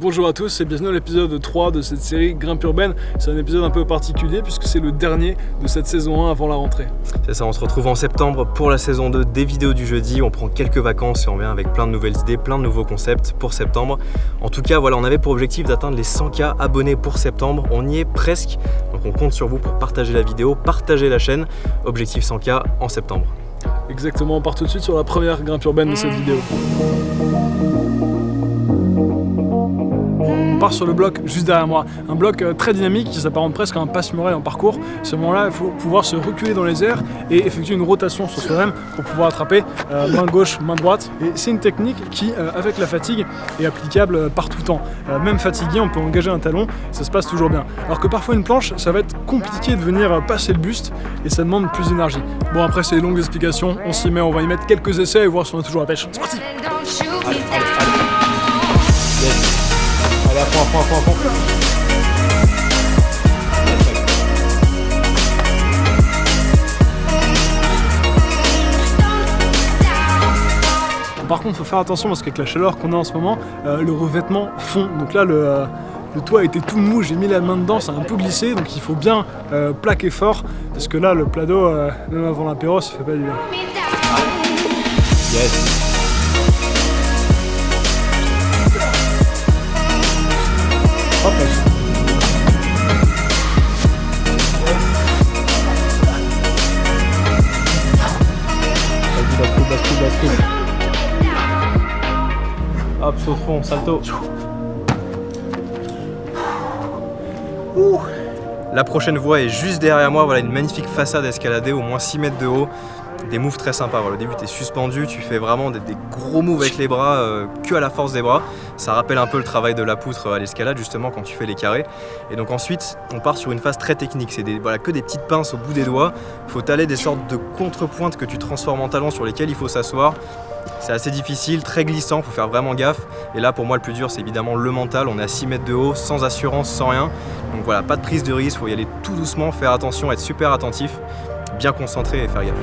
Bonjour à tous et bienvenue à l'épisode 3 de cette série Grimpe Urbaine. C'est un épisode un peu particulier puisque c'est le dernier de cette saison 1 avant la rentrée. C'est ça, on se retrouve en septembre pour la saison 2 des vidéos du jeudi. On prend quelques vacances et on vient avec plein de nouvelles idées, plein de nouveaux concepts pour septembre. En tout cas, voilà, on avait pour objectif d'atteindre les 100K abonnés pour septembre. On y est presque, donc on compte sur vous pour partager la vidéo, partager la chaîne. Objectif 100K en septembre. Exactement, on part tout de suite sur la première Grimpe Urbaine de cette vidéo. On part sur le bloc juste derrière moi, un bloc très dynamique qui s'apparente presque à un passe-muraille en parcours. À ce moment-là, il faut pouvoir se reculer dans les airs et effectuer une rotation sur soi-même pour pouvoir attraper main gauche, main droite. Et c'est une technique qui, avec la fatigue, est applicable par tout temps. Même fatigué, on peut engager un talon, ça se passe toujours bien. Alors que parfois une planche, ça va être compliqué de venir passer le buste et ça demande plus d'énergie. Bon, après ces longues explications, on s'y met, on va y mettre quelques essais et voir si on a toujours la pêche. C'est parti! Allez. Yes. Allez, à fond. Par contre, il faut faire attention parce qu'avec la chaleur qu'on a en ce moment, le revêtement fond. Donc là, le toit était tout mou, j'ai mis la main dedans, ça a un peu glissé, donc il faut bien plaquer fort parce que là, le plat d'eau, même avant l'apéro, ça fait pas du bien. Yes. Hop, Bascule. Hop, saut de fond, salto. La prochaine voie est juste derrière moi, voilà une magnifique façade escaladée, au moins 6 mètres de haut. Des moves très sympas, voilà, au début tu es suspendu, tu fais vraiment des gros moves avec les bras, que à la force des bras. Ça rappelle un peu le travail de la poutre à l'escalade justement quand tu fais les carrés. Et donc ensuite on part sur une phase très technique, c'est que des petites pinces au bout des doigts. Il faut taler des sortes de contrepointes que tu transformes en talons sur lesquels il faut s'asseoir. C'est assez difficile, très glissant, il faut faire vraiment gaffe. Et là pour moi le plus dur c'est évidemment le mental, on est à 6 mètres de haut, sans assurance, sans rien. Donc voilà, pas de prise de risque, il faut y aller tout doucement, faire attention, être super attentif, bien concentré et faire gaffe.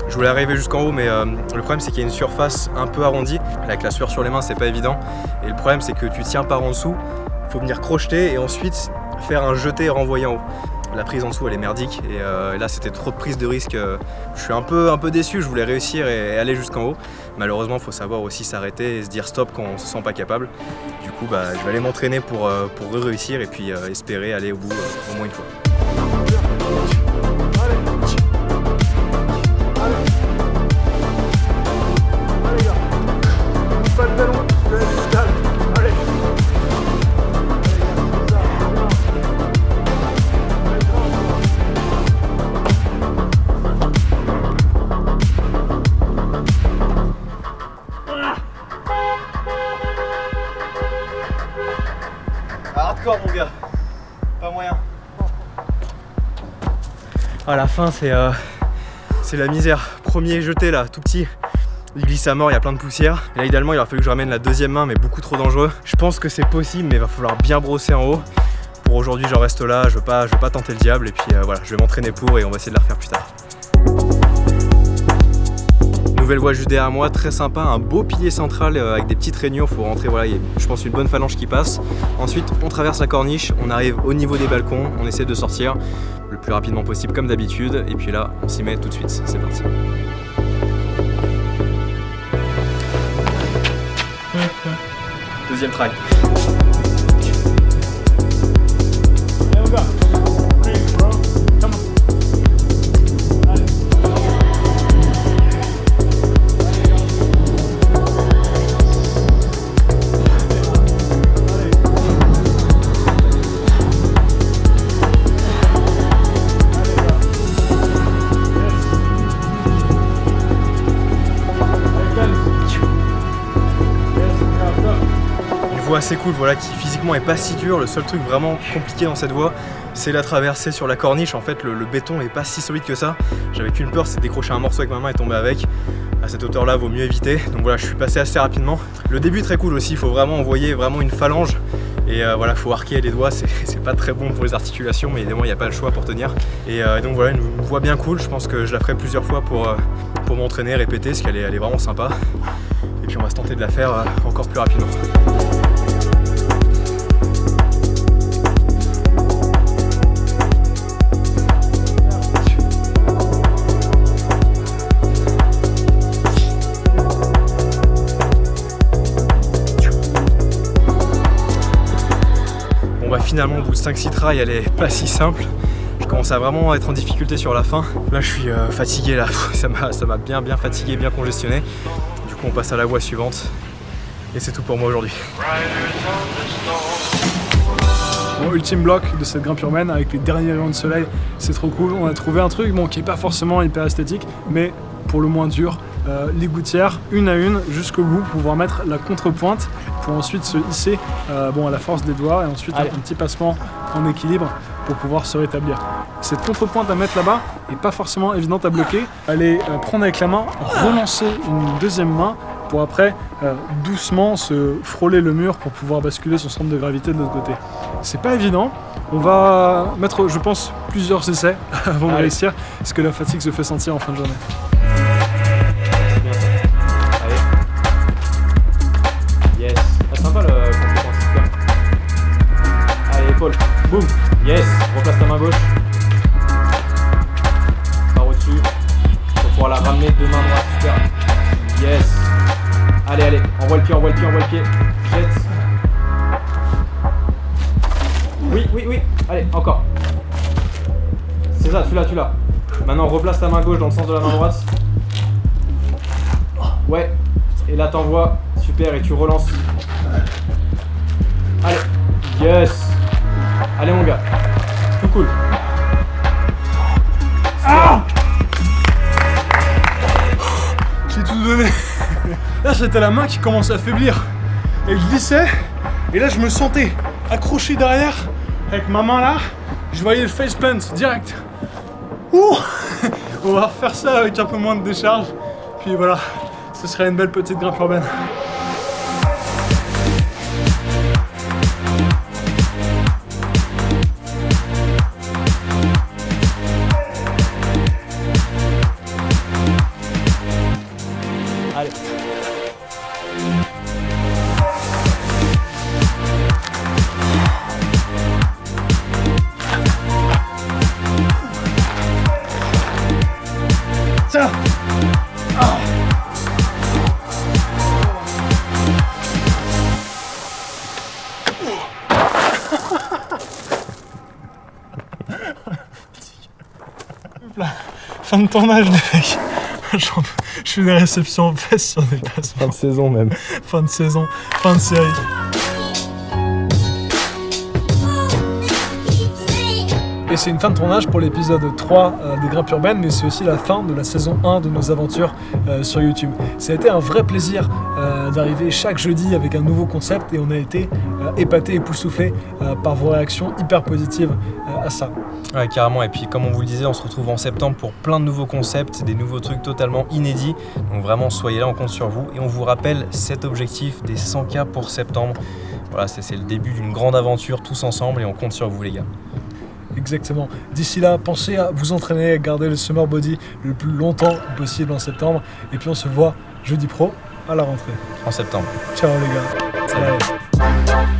Je voulais arriver jusqu'en haut mais le problème c'est qu'il y a une surface un peu arrondie. Avec la sueur sur les mains c'est pas évident. Et le problème c'est que tu tiens par en dessous, il faut venir crocheter et ensuite faire un jeté et renvoyer en haut. La prise en dessous elle est merdique et là c'était trop de prise de risque. Je suis un peu déçu, je voulais réussir et aller jusqu'en haut. Malheureusement il faut savoir aussi s'arrêter et se dire stop quand on se sent pas capable. Du coup je vais aller m'entraîner pour réussir et puis espérer aller au bout au moins une fois. Hardcore mon gars, pas moyen. À la fin c'est la misère. Premier jeté là, tout petit. Il glisse à mort, il y a plein de poussière. Et là idéalement il aurait fallu que je ramène la deuxième main mais beaucoup trop dangereux. Je pense que c'est possible mais il va falloir bien brosser en haut. Pour aujourd'hui j'en reste là, je veux pas tenter le diable et puis voilà, je vais m'entraîner pour et on va essayer de la refaire plus tard. Nouvelle voie juste derrière moi, très sympa, un beau pilier central avec des petites rainures, il faut rentrer, voilà, il y a, je pense une bonne phalange qui passe. Ensuite on traverse la corniche, on arrive au niveau des balcons, on essaie de sortir le plus rapidement possible comme d'habitude et puis là on s'y met tout de suite, c'est parti. deuxième try. There we go. Great, bro. Come on. Allez. Une voie assez cool, voilà, qui physiquement est pas si dure. Le seul truc vraiment compliqué dans cette voie, c'est la traversée sur la corniche. En fait, le béton est pas si solide que ça. J'avais qu'une peur, c'est de décrocher un morceau avec ma main et tomber avec. À cette hauteur-là, vaut mieux éviter. Donc voilà, je suis passé assez rapidement. Le début est très cool aussi. Il faut vraiment envoyer vraiment une phalange. Et voilà, faut arquer les doigts. C'est pas très bon pour les articulations, mais évidemment, il n'y a pas le choix pour tenir. Et donc voilà, une voie bien cool. Je pense que je la ferai plusieurs fois pour m'entraîner, répéter, parce qu'elle est vraiment sympa. Et puis on va se tenter de la faire encore plus rapidement. Bon bah finalement au bout de 5-6 tries, elle est pas si simple. Je commence à vraiment être en difficulté sur la fin. Là je suis fatigué là, ça m'a bien fatigué, bien congestionné. Du coup on passe à la voie suivante. Et c'est tout pour moi aujourd'hui. Bon, ultime bloc de cette grimpe urbaine avec les derniers rayons de soleil, c'est trop cool. On a trouvé un truc qui est pas forcément hyper esthétique, mais pour le moins dur. Les gouttières, une à une, jusqu'au bout, pour pouvoir mettre la contrepointe, pour ensuite se hisser à la force des doigts, et ensuite un petit passement en équilibre pour pouvoir se rétablir. Cette contrepointe à mettre là-bas est pas forcément évidente à bloquer. Allez prendre avec la main, relancer une deuxième main, pour après doucement se frôler le mur pour pouvoir basculer son centre de gravité de l'autre côté. C'est pas évident, on va mettre, je pense, plusieurs essais avant de réussir, parce que la fatigue se fait sentir en fin de journée. Yes. Ah, sympa le compétence, super. Allez, épaule. Boum. Yes. Replace ta main gauche. Par au-dessus. Pour pouvoir la ramener de main droite. Super. Yes. Allez. Envoie le pied. Jette. Oui. Allez, encore. C'est ça, tu l'as. Maintenant, replace ta main gauche dans le sens de la main droite. Ouais. Et là, t'envoies. Super, et tu relances. Allez. Yes. Allez, mon gars. Tout cool. Ah, j'ai tout donné. Là, c'était la main qui commençait à faiblir. Elle glissait. Et là, je me sentais accroché derrière. Avec ma main là, je voyais le faceplant direct. Ouh. On va refaire ça avec un peu moins de décharge. Puis voilà, ce serait une belle petite grimpe urbaine. Allez. Tiens. Fin de tournage, les mecs. Je fais des réceptions en fesses sur des passements. Fin de saison même. Fin de saison, fin de série. Et c'est une fin de tournage pour l'épisode 3 des Grimpes Urbaines, mais c'est aussi la fin de la saison 1 de nos aventures sur YouTube. Ça a été un vrai plaisir d'arriver chaque jeudi avec un nouveau concept et on a été épatés et époustouflés par vos réactions hyper positives à ça. Ouais, carrément. Et puis, comme on vous le disait, on se retrouve en septembre pour plein de nouveaux concepts, des nouveaux trucs totalement inédits. Donc vraiment, soyez là, on compte sur vous. Et on vous rappelle cet objectif des 100K pour septembre. Voilà, c'est le début d'une grande aventure tous ensemble et on compte sur vous, les gars. Exactement. D'ici là, pensez à vous entraîner, à garder le summer body le plus longtemps possible en septembre. Et puis on se voit jeudi pro à la rentrée. En septembre. Ciao les gars. Salut.